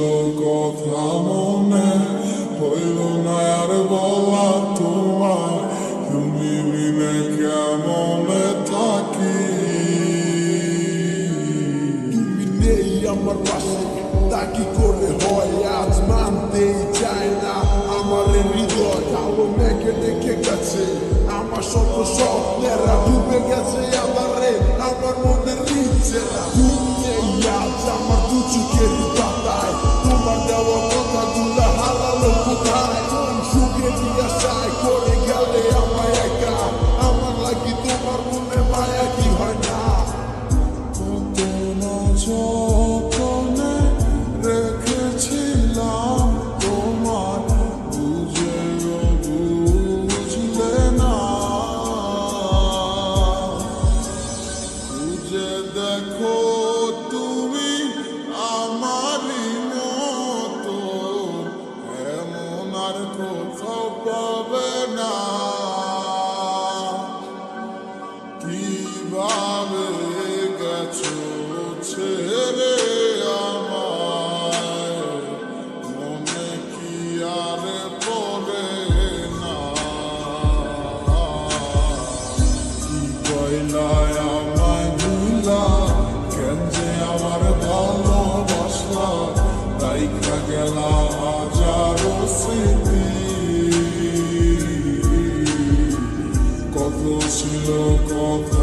ছিল কথা মনে হইল না আর বলা তোমার, তুমি বিনে কেমনে থাকি। তুমি নেই আমার পাশে তা কি করে হয়, আজ মানতেই চায় না আমার হৃদয়। আলো মেঘে ডেকে গেছে আমার শত স্বপ্নেরা, ডুবে গেছে আধারে আমার মনের নিচে। তুমি নেই আজ আমার দু চোখের পাতায়, তোমার দেওয়া কথাগুলো হারালো কোথায়। কোন সুখে আশায় করে গেলে আমায় একা, আমার লাগি তোমার মনে মায়া কি হয় না। কত না যতনে রেখেছিলাম তোমার, বুঝেও বুঝলে না। বুঝে দেখো তুমি আমারই মতো, এমন আর কোথাও পাবে না। কিভাবে গেছো ছেড়ে আমায়, মনে কি আর পড়ে না। কি কইলায় আমায় ভুলা, কেন যে আমার ভালোবাসলা, রাইখা গেলা হাজারো স্মৃতি। কত ছিল কথা